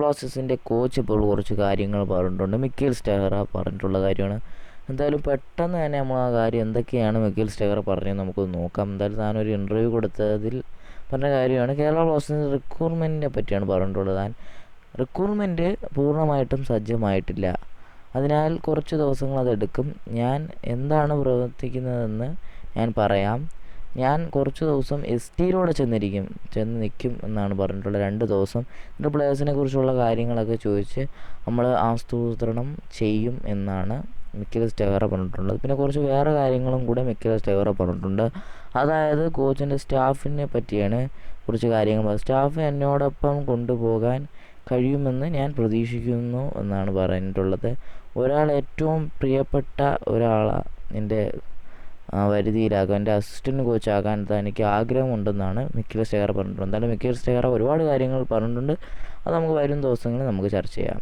ബ്ലാസ്റ്റേഴ്സിൻ്റെ കോച്ച് ഇപ്പോൾ കുറച്ച് കാര്യങ്ങൾ പറഞ്ഞിട്ടുണ്ട്. മിക്കേൽ സ്റ്റെഹറ പറഞ്ഞിട്ടുള്ള കാര്യമാണ്. എന്തായാലും പെട്ടെന്ന് തന്നെ നമ്മൾ ആ കാര്യം എന്തൊക്കെയാണ് മിക്കേൽ സ്റ്റെഹറ പറഞ്ഞത് നമുക്കൊന്ന് നോക്കാം. എന്തായാലും താനൊരു ഇൻ്റർവ്യൂ കൊടുത്തതിൽ പറഞ്ഞ കാര്യമാണ് കേരള ബ്ലാസ്റ്റേഴ്സിൻ്റെ റിക്രൂട്ട്മെൻറ്റിനെ പറ്റിയാണ് പറഞ്ഞിട്ടുള്ളത്. റിക്രൂട്ട്മെൻറ്റ് പൂർണ്ണമായിട്ടും സജ്ജമായിട്ടില്ല, അതിനാൽ കുറച്ച് ദിവസങ്ങൾ അതെടുക്കും. ഞാൻ എന്താണ് പ്രവർത്തിക്കുന്നതെന്ന് ഞാൻ പറയാം. ഞാൻ കുറച്ച് ദിവസം STയിലൂടെ ചെന്ന് നിൽക്കും എന്നാണ് പറഞ്ഞിട്ടുള്ളത്. 2 ദിവസം എന്നിട്ട് പ്ലേയേഴ്സിനെ കുറിച്ചുള്ള കാര്യങ്ങളൊക്കെ ചോദിച്ച് നമ്മൾ ആസൂത്രണം ചെയ്യും എന്നാണ് മിക്കേൽ സ്റ്റെഹറ പറഞ്ഞിട്ടുള്ളത്. പിന്നെ കുറച്ച് വേറെ കാര്യങ്ങളും കൂടെ മിക്കേൽ സ്റ്റെഹറ പറഞ്ഞിട്ടുണ്ട്. അതായത് കോച്ചിൻ്റെ സ്റ്റാഫിനെ പറ്റിയാണ് കുറച്ച് കാര്യങ്ങൾ. സ്റ്റാഫ് എന്നോടൊപ്പം കൊണ്ടുപോകാൻ കഴിയുമെന്ന് ഞാൻ പ്രതീക്ഷിക്കുന്നു എന്നാണ് പറഞ്ഞിട്ടുള്ളത്. ഏറ്റവും പ്രിയപ്പെട്ട ഒരാളെ എൻ്റെ വരുതിയിലാക്കാൻ, എൻ്റെ അസിസ്റ്റൻറ്റ് കോച്ചാകാൻ തനിക്ക് ആഗ്രഹമുണ്ടെന്നാണ് മിക്കേൽ സ്റ്റെഹറ പറഞ്ഞിട്ടുള്ളത്. എന്തായാലും മിക്കേൽ സ്റ്റെഹറ ഒരുപാട് കാര്യങ്ങൾ പറഞ്ഞിട്ടുണ്ട്. അത് നമുക്ക് വരും ദിവസങ്ങളിൽ നമുക്ക് ചർച്ച ചെയ്യാം.